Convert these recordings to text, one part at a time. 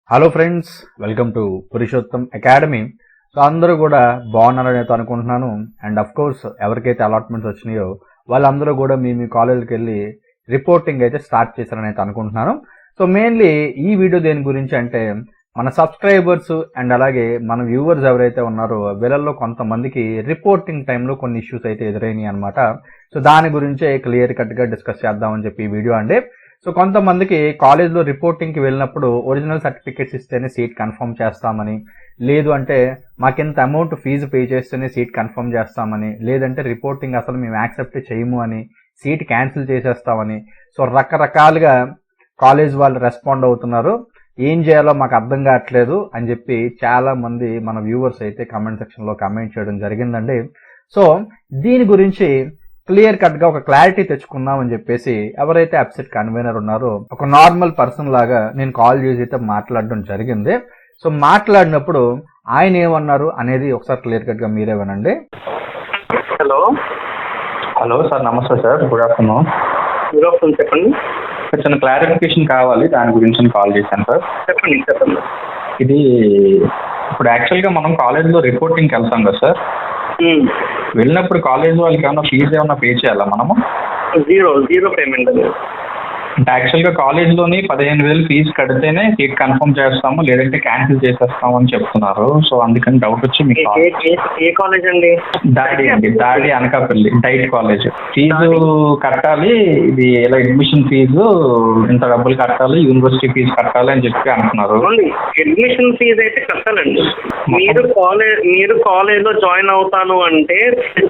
Hello friends, welcome to Purushottam academy. So అందరూ కూడా బాగున్నారని అయితే అనుకుంటున్నాను. అండ్ అఫ్ కోర్స్ ఎవరికైతే అలాట్మెంట్స్ వచ్చినాయో వాళ్ళందరూ కూడా మీ కాలేజీకి వెళ్ళి రిపోర్టింగ్ అయితే స్టార్ట్ చేశారని అయితే అనుకుంటున్నాను. సో మెయిన్లీ ఈ వీడియో దేని గురించి అంటే మన సబ్స్క్రైబర్స్ అండ్ అలాగే మన వ్యూవర్స్ ఎవరైతే ఉన్నారో వీళ్ళల్లో కొంతమందికి రిపోర్టింగ్ టైంలో కొన్ని ఇష్యూస్ అయితే ఎదురైనాయి అనమాట. సో దాని గురించే క్లియర్ కట్గా డిస్కస్ చేద్దామని చెప్పి ఈ వీడియో అండి. సో కొంతమందికి కాలేజ్లో రిపోర్టింగ్కి వెళ్ళినప్పుడు ఒరిజినల్ సర్టిఫికేట్స్ ఇస్తేనే సీట్ కన్ఫర్మ్ చేస్తామని, లేదు అంటే మాకింత అమౌంట్ ఫీజు పే చేస్తేనే సీట్ కన్ఫర్మ్ చేస్తామని, లేదంటే రిపోర్టింగ్ అసలు మేము యాక్సెప్ట్ చేయము అని, సీట్ క్యాన్సిల్ చేసేస్తామని, సో రకరకాలుగా కాలేజ్ వాళ్ళు రెస్పాండ్ అవుతున్నారు. ఏం చేయాలో మాకు అర్థం కావట్లేదు అని చెప్పి చాలా మంది మన వ్యూవర్స్ అయితే కామెంట్ సెక్షన్లో కామెంట్ చేయడం జరిగిందండి. సో దీని గురించి క్లియర్ కట్ గా ఒక క్లారిటీ తెచ్చుకుందాం అని చెప్పేసి ఎవరైతే అప్సెట్ కన్వీనర్ ఉన్నారో ఒక నార్మల్ పర్సన్ లాగా నేను కాల్ చేసి అయితే మాట్లాడడం జరిగింది. సో మాట్లాడినప్పుడు ఆయన ఏమన్నారు అనేది ఒకసారి క్లియర్ కట్ గా మీరే వినండి. హలో హలో సార్, నమస్తే sir. Good afternoon. Good afternoon, చెప్పండి. చిన్న క్లారిఫికేషన్ కావాలి, దాని గురించి కాల్ చేశాను సార్. చెప్పండి. ఇది ఇప్పుడు యాక్చువల్గా మనం కాలేజ్లో రిపోర్టింగ్కి వెళ్తాం కదా సార్. వెళ్ళినప్పుడు కాలేజ్ వాళ్ళకి ఏమైనా ఫీజు ఏమైనా పే చేయాలా మనము? జీరో పేమెంట్ అది. అంటే యాక్చువల్గా కాలేజ్లోని 15,000 ఫీజు కడితేనే సీట్ కన్ఫర్మ్ చేస్తాము, లేదంటే క్యాన్సిల్ చేసేస్తాము అని చెప్తున్నారు. సో అందుకని డౌట్ వచ్చి మీకు ఏ కాలేజ్ అండి? దాడి అనకాపల్లి డైట్ కాలేజ్. ఫీజు కట్టాలి, ఇది ఇలా అడ్మిషన్ ఫీజు ఇంత డబ్బులు కట్టాలి, యూనివర్సిటీ ఫీజు కట్టాలి అని చెప్పి అంటున్నారు. అడ్మిషన్ ఫీజు అయితే కట్టాలండి. మీరు కాలేజ్లో జాయిన్ అవుతాను అంటే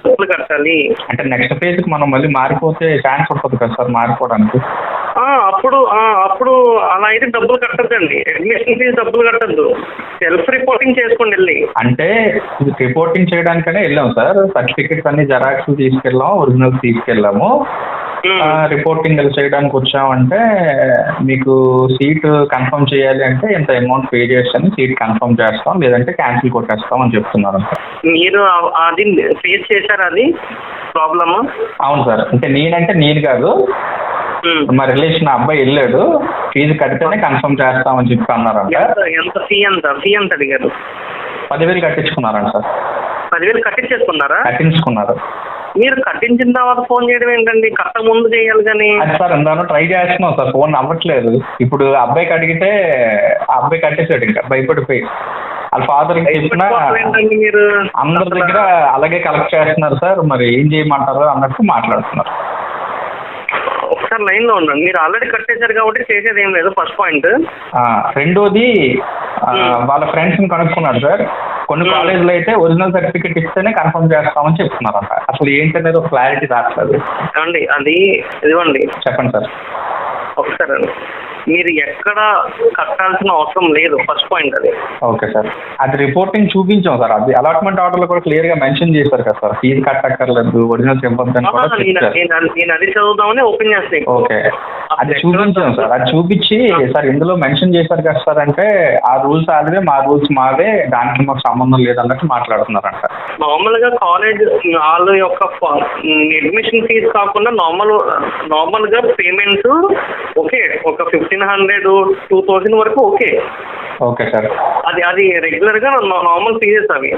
డబ్బులు కట్టాలి. అంటే నెక్స్ట్ ఫేజ్కి మనం మళ్ళీ మారిపోతే ఛాన్స్ ఉంటుంది కదా సార్ మారిపోవడానికి. అప్పుడు అలా అయితే డబ్బులు కట్టద్దండి. అడ్మిషన్ ఫీజు డబ్బులు కట్టద్దు. సెల్ఫ్ రిపోర్టింగ్ చేసుకోండి వెళ్ళి. అంటే రిపోర్టింగ్ చేయడానికనే వెళ్ళాము సార్. సర్టిఫికెట్స్ అన్ని జెరాక్స్ తీసుకెళ్ళాము, ఒరిజినల్స్ తీసుకెళ్ళాము. రిపోర్టింగ్ చేయడానికి వచ్చామంటే మీకు సీట్ కన్ఫర్మ్ చేయాలి అంటే ఇంత అమౌంట్ పే చేస్తాను, సీట్ కన్ఫర్మ్ చేస్తాం, లేదంటే క్యాన్సిల్ కొట్టేస్తాం అని చెప్తున్నారు. మీరు అది ఫేస్ చేశారు అది ప్రాబ్లమ్? అవును సార్. అంటే నేను కాదు, మా రిలేషన్ అబ్బాయి వెళ్ళాడు, ఫీజు కడితేనే కన్ఫర్మ్ చేస్తామని చెప్పి అన్నారంట. ఎంత ఫీ ఎంత అడిగారు? 10,000 కట్టించుకున్నారంట సార్. 10,000 కట్టించుకున్నారు. మీరు కట్టించిన తర్వాత ఫోన్ చేయడం ఏంటండి? కట్ట ముందు చేయాలి కానీ. అది సార్ ఇందాను ట్రై చేస్తున్నాం సార్, ఫోన్ అవ్వట్లేదు. ఇప్పుడు అబ్బాయికి అడిగితే ఆ అబ్బాయి కట్టేసాడు, ఇంకా భయపడిపోయి. వాళ్ళ ఫాదర్ చెప్పినా మీరు అందరి దగ్గర అలాగే కలెక్ట్ చేస్తున్నారు సార్, మరి ఏం చేయమంటారు అన్నట్టు మాట్లాడుతున్నారు. ఒకసారి లైన్ లో ఉండండి. మీరు ఆల్రెడీ కట్టేశారు కాబట్టి చేసేది ఏం లేదు, ఫస్ట్ పాయింట్. రెండోది వాళ్ళ ఫ్రెండ్స్ ని కనుక్కున్నాడు సార్. కొన్ని కాలేజీలో అయితే ఒరిజినల్ సర్టిఫికేట్ ఇస్తేనే కన్ఫర్మ్ చేస్తామని చెప్తున్నారంట. అసలు ఏంటనేది ఒక క్లారిటీ రావట్లేదు అండి. అది ఇదిగోండి, చెప్పండి సార్. ఒకసారి మీరు ఎక్కడ కట్టాల్సిన అవసరం లేదు, ఫస్ట్ పాయింట్ అది. Okay sir. అది రిపోర్టింగ్ చూపించాం సార్. అది అలాట్మెంట్ ఆర్డర్ లో కూడా క్లియర్ గా మెన్షన్ చేశారు కదా సార్, ఫీజు కట్టక్కర్లేదు, ఒరిజినల్ ఇవ్వద్దని కూడా చెప్పారు. నేను అది చదువుదామని ఓపెన్ చేస్తాను. ఓకే, అది చూపించాం సార్. అది చూపించి సార్ ఇందులో మెన్షన్ చేశారు కదా సార్ అంటే ఆ రూల్స్ ఆడితే మా రూల్స్ మావే, దానికి మాకు సంబంధం లేదన్నట్టు మాట్లాడుతున్నారంట. నార్మల్ గా కాలేజ్ వాళ్ళ యొక్క అడ్మిషన్ ఫీజు కాకుండా నార్మల్ గా పేమెంట్స్ ఓకే, ఒక 1,500 2,000 వరకు ఓకే. Okay sir. అది రెగ్యులర్ గా నార్మల్ ఫీజెస్ అవి.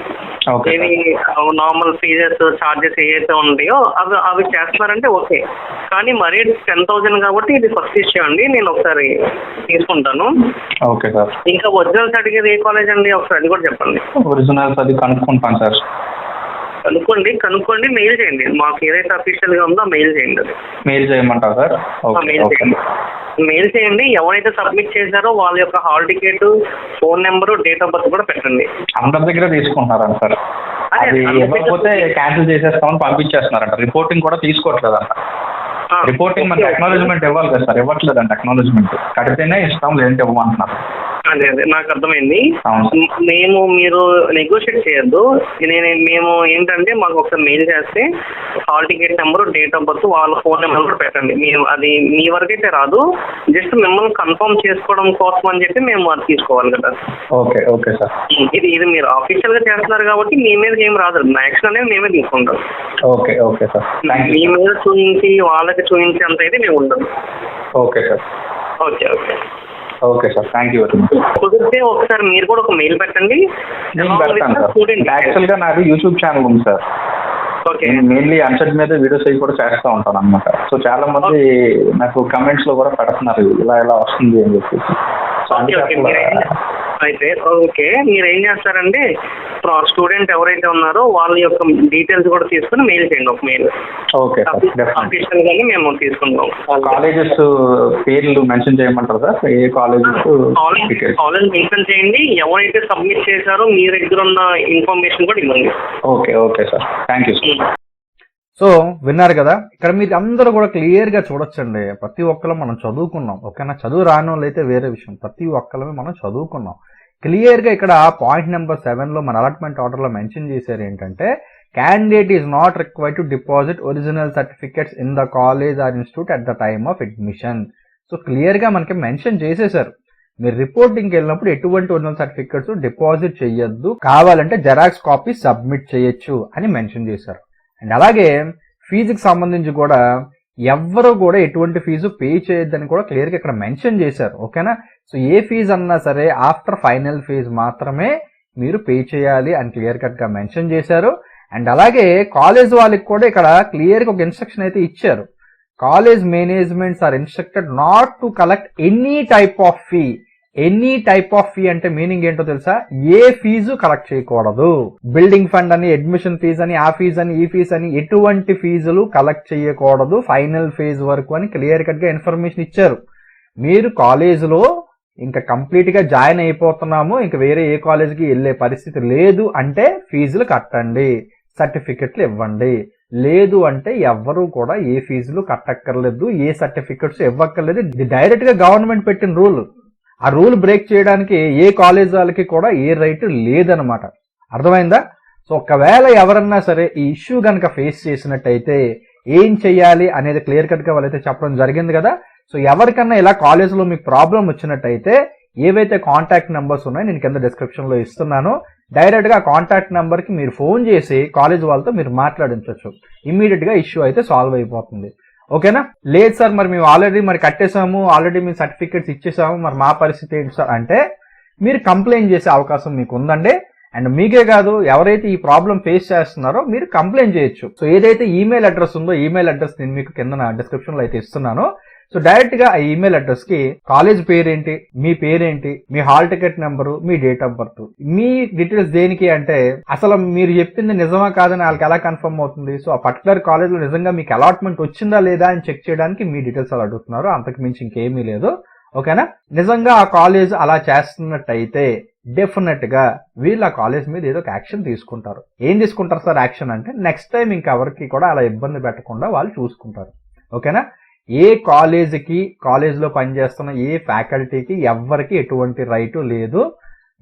నార్మల్ ఫీజెస్ చార్జెస్ ఏవైతే ఉంటాయో అవి చేస్తున్నారంటే ఓకే. కానీ మరీ 10,000 కాబట్టి ఇది ఫస్ట్ ఇష్యూ అండి. నేను ఒకసారి తీసుకుంటాను. Okay sir. ఇంకా ఒరిజినల్స్ అడిగేది ఏ కాలేజ్ అండి? ఒకసారి అది కూడా చెప్పండి. ఒరిజినల్స్ అది కనుక్కుంటాను సార్. కనుక్కోండి, మెయిల్ చేయండి. మాకు ఏదైతే అఫీషియల్ గా ఉందో మెయిల్ చేయండి. అది మెయిల్ చేయమంటారు సార్? మెయిల్ చేయండి. ఎవరైతే సబ్మిట్ చేశారో వాళ్ళ యొక్క hall ticket, phone number, date of birth కూడా పెట్టండి. అందరి దగ్గర తీసుకుంటున్నారంట సార్. అది ఇవ్వకపోతే క్యాన్సిల్ చేసేస్తామని పంపించేస్తున్నారంట. రిపోర్టింగ్ కూడా తీసుకోవట్లేదంట. రిపోర్టింగ్ మనకి అక్నాలజ్మెంట్ ఇవ్వాలి కదా సార్, ఇవ్వట్లేదంట. అక్నాలజ్మెంట్ కడితేనే ఇస్తాం, లేదంటే ఇవ్వమంటున్నారు. అదే నాకు అర్థమైంది. మీరు నెగోషియేట్ చేయొద్దు. మేము ఏంటంటే మాకు ఒకసారి మెయిల్ చేస్తే hall ticket number, date of birth, వాళ్ళ ఫోన్ నెంబర్ కూడా పెట్టండి. మేము అది మీ వరకు అయితే రాదు, జస్ట్ మిమ్మల్ని కన్ఫర్మ్ చేసుకోవడం కోసం అని చెప్పి మేము అది తీసుకోవాలి కదా. Okay sir. ఇది మీరు ఆఫీషియల్ గా చేస్తున్నారు కాబట్టి మీ మీద ఏం రాదు, యాక్షన్ అనేది మేమే తీసుకుంటాం. Okay sir. మీ మీద చూపించి వాళ్ళకి చూపించి అంత అయితే మేము ఉండదు. Okay sir. Okay. Okay sir, thank you very much. కుదిరితే ఒకసారి మీరు కూడా ఒక మెయిల్ పెట్టండి. నేను పెడతాను సార్. స్టూడెంట్ యాక్చువల్గా నాది యూట్యూబ్ ఛానల్ ఉంది సార్. ఓకే. నేను మెయిన్లీ అన్సెట్ మీద వీడియోస్ అవి కూడా చేస్తూ ఉంటాను అనమాట. సో చాలా మంది నాకు కమెంట్స్ లో కూడా పెడుతున్నారు ఇలా ఇలా వస్తుంది అని చెప్పేసి. సో అయితే ఓకే, మీరు ఏం చేస్తారంటే స్టూడెంట్ ఎవరైతే ఉన్నారో వాళ్ళ యొక్క డీటెయిల్స్ కూడా తీసుకుని మెయిల్ చేయండి, ఒక మెయిల్. ఓకే సార్, అఫీషియల్ గానే మేము తీసుకుంటాం. కాలేజెస్ పేర్లు మెన్షన్ చేయమంటారు సార్? ఏ కాలేజెస్ కాలేజ్ మెన్షన్ చేయండి, ఎవరైతే సబ్మిట్ చేశారో మీ దగ్గర ఉన్న ఇన్ఫర్మేషన్ కూడా ఇవ్వండి. Okay okay sir, thank you sir. So విన్నారు కదా, ఇక్కడ మీరు అందరూ కూడా క్లియర్ గా చూడొచ్చండి. ప్రతి ఒక్కరు మనం చదువుకున్నాం, ఓకేనా. చదువు రాని వాళ్ళు అయితే వేరే విషయం, ప్రతి ఒక్కరు మనం చదువుకున్నాం. క్లియర్ గా ఇక్కడ పాయింట్ నెంబర్ 7 లో మన అలాట్మెంట్ ఆర్డర్ లో మెన్షన్ చేశారు ఏంటంటే, candidate is not required to deposit original certificates in the college or institute at the time of admission. So clear గా మనకి మెన్షన్ చేసేసారు, మీరు రిపోర్టింగ్కి వెళ్ళినప్పుడు ఎటువంటి ఒరిజినల్ సర్టిఫికెట్స్ డిపాజిట్ చేయొద్దు, కావాలంటే జెరాక్స్ కాపీ సబ్మిట్ చేయొచ్చు అని మెన్షన్ చేశారు. అండ్ అలాగే ఫీజుకి సంబంధించి కూడా ఎవ్వరు కూడా ఎటువంటి ఫీజు పే చేయొద్దని కూడా క్లియర్గా ఇక్కడ మెన్షన్ చేశారు, ఓకేనా. సో ఏ ఫీజు అన్నా సరే ఆఫ్టర్ ఫైనల్ ఫీజు మాత్రమే మీరు పే చేయాలి అని క్లియర్ కట్గా మెన్షన్ చేశారు. అండ్ అలాగే కాలేజ్ వాళ్ళకి కూడా ఇక్కడ క్లియర్గా ఒక ఇన్స్ట్రక్షన్ అయితే ఇచ్చారు. College managements are instructed not to collect any type of fee. Any type of fee అంటే మీనింగ్ ఏంటో తెలుసా? ఏ ఫీజు కలెక్ట్ చేయకూడదు. బిల్డింగ్ ఫండ్ అని, అడ్మిషన్ ఫీజు అని, ఆ ఫీజు అని, ఈ ఫీజు అని ఎటువంటి ఫీజులు కలెక్ట్ చేయకూడదు ఫైనల్ ఫేజ్ వరకు అని క్లియర్ కట్ గా ఇన్ఫర్మేషన్ ఇచ్చారు. మీరు కాలేజీలో ఇంకా కంప్లీట్ గా జాయిన్ అయిపోతున్నాము, ఇంకా వేరే ఏ కాలేజ్కి వెళ్ళే పరిస్థితి లేదు అంటే ఫీజులు కట్టండి, సర్టిఫికెట్లు ఇవ్వండి. లేదు అంటే ఎవ్వరూ కూడా ఏ ఫీజులు కట్టక్కర్లేదు, ఏ సర్టిఫికెట్స్ ఇవ్వక్కర్లేదు. ఇది డైరెక్ట్ గా గవర్నమెంట్ పెట్టిన రూల్. ఆ రూల్ బ్రేక్ చేయడానికి ఏ కాలేజ్ వాళ్ళకి కూడా ఏ రైట్ లేదనమాట. అర్థమైందా? సో ఒకవేళ ఎవరన్నా సరే ఈ ఇష్యూ కనుక ఫేస్ చేసినట్టయితే ఏం చెయ్యాలి అనేది క్లియర్ కట్ గా వాళ్ళైతే చెప్పడం జరిగింది కదా. సో ఎవరికన్నా ఇలా కాలేజ్లో మీకు ప్రాబ్లం వచ్చినట్టయితే ఏవైతే కాంటాక్ట్ నెంబర్స్ ఉన్నాయో నేను కింద డిస్క్రిప్షన్ లో ఇస్తున్నాను, డైరెక్ట్ గా కాంటాక్ట్ నెంబర్ కి మీరు ఫోన్ చేసి కాలేజ్ వాళ్ళతో మీరు మాట్లాడించవచ్చు. ఇమ్మీడియట్ గా ఇష్యూ అయితే సాల్వ్ అయిపోతుంది, ఓకేనా. లేదు సార్ మరి మేము ఆల్రెడీ కట్టేసాము, ఆల్రెడీ మేము సర్టిఫికేట్స్ ఇచ్చేసాము, మరి మా పరిస్థితి ఏంటి సార్ అంటే మీరు కంప్లైంట్ చేసే అవకాశం మీకు ఉందండి. అండ్ మీకే కాదు, ఎవరైతే ఈ ప్రాబ్లం ఫేస్ చేస్తున్నారో మీరు కంప్లైంట్ చేయొచ్చు. సో ఏదైతే ఈమెయిల్ అడ్రస్ ఉందో ఈమెయిల్ అడ్రస్ నేను మీకు కింద డిస్క్రిప్షన్ లో అయితే ఇస్తున్నాను. సో డైరెక్ట్ గా ఆ ఈమెయిల్ అడ్రస్ కి కాలేజ్ పేరేంటి, మీ పేరేంటి, మీ హాల్ టికెట్ నెంబరు, మీ డేట్ ఆఫ్ బర్త్, మీ డీటెయిల్స్ దేనికి అంటే అసలు మీరు చెప్పింది నిజమా కాదని వాళ్ళకి ఎలా కన్ఫర్మ్ అవుతుంది. సో ఆ పర్టికులర్ కాలేజ్ లో నిజంగా మీకు అలాట్మెంట్ వచ్చిందా లేదా అని చెక్ చేయడానికి మీ డీటెయిల్స్ అలా అడుగుతున్నారు, అంతకు మించి ఇంకేమీ లేదు, ఓకేనా. నిజంగా ఆ కాలేజ్ అలా చేస్తున్నట్టయితే డెఫినెట్ గా వీళ్ళు ఆ కాలేజ్ మీద ఏదో ఒక యాక్షన్ తీసుకుంటారు. ఏం తీసుకుంటారు సార్ యాక్షన్ అంటే, నెక్స్ట్ టైం ఇంకెవరికి కూడా అలా ఇబ్బంది పెట్టకుండా వాళ్ళు చూసుకుంటారు, ఓకేనా. ఏ కాలేజ్లో పనిచేస్తున్న ఏ ఫ్యాకల్టీకి ఎవ్వరికి ఎటువంటి రైటు లేదు,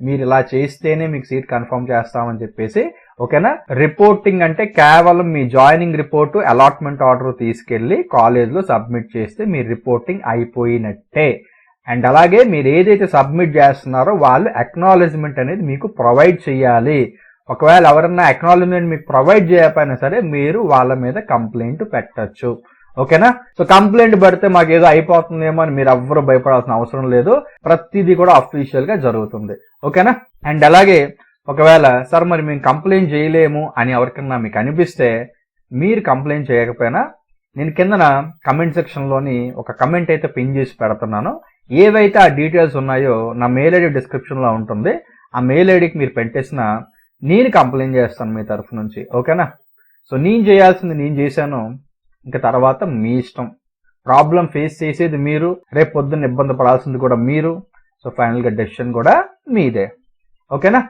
మీరు ఇలా చేస్తేనే మీకు సీట్ కన్ఫర్మ్ చేస్తామని చెప్పేసి, ఓకేనా. రిపోర్టింగ్ అంటే కేవలం మీ జాయినింగ్ రిపోర్టు అలాట్మెంట్ ఆర్డర్ తీసుకెళ్లి కాలేజ్లో సబ్మిట్ చేస్తే మీ రిపోర్టింగ్ అయిపోయినట్టే. అండ్ అలాగే మీరు ఏదైతే సబ్మిట్ చేస్తున్నారో వాళ్ళు అక్నాలెడ్జ్మెంట్ అనేది మీకు ప్రొవైడ్ చేయాలి. ఒకవేళ ఎవరన్నా అక్నాలెడ్జ్మెంట్ మీకు ప్రొవైడ్ చేయకపోయినా సరే మీరు వాళ్ళ మీద కంప్లైంట్ పెట్టచ్చు, ఓకేనా. సో కంప్లైంట్ పెడితే మాకు ఏదో అయిపోతుందేమో అని మీరు ఎవ్వరూ భయపడాల్సిన అవసరం లేదు, ప్రతిదీ కూడా అఫీషియల్ గా జరుగుతుంది, ఓకేనా. అండ్ అలాగే ఒకవేళ సార్ మరి మేము కంప్లైంట్ చేయలేము అని ఎవరికన్నా మీకు అనిపిస్తే మీరు కంప్లైంట్ చేయకపోయినా నేను కిందన కమెంట్ సెక్షన్ లోని ఒక కమెంట్ అయితే పిన్ చేసి పెడుతున్నాను. ఏవైతే ఆ డీటెయిల్స్ ఉన్నాయో నా మెయిల్ ఐడి డిస్క్రిప్షన్ లో ఉంటుంది, ఆ మెయిల్ ఐడికి మీరు పెట్టేసిన నేను కంప్లైంట్ చేస్తాను మీ తరఫు నుంచి, ఓకేనా. సో నేను చేయాల్సింది నేను చేశాను, ఇంకా తర్వాత మీ ఇష్టం. ప్రాబ్లం ఫేస్ చేసేది మీరు, రేపు పొద్దున్న ఇబ్బంది పడాల్సింది కూడా మీరు. సో ఫైనల్ గా డెసిషన్ కూడా మీదే, ఓకేనా.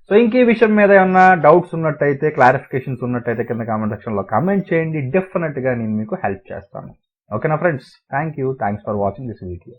సో ఇంకే విషయం మీద ఏమన్నా డౌట్స్ ఉన్నట్టయితే, క్లారిఫికేషన్స్ ఉన్నట్టయితే కింద కామెంట్ సెక్షన్ లో కామెంట్ చేయండి, డెఫినెట్ గా నేను మీకు హెల్ప్ చేస్తాను, ఓకేనా friends. Thanks for watching this video.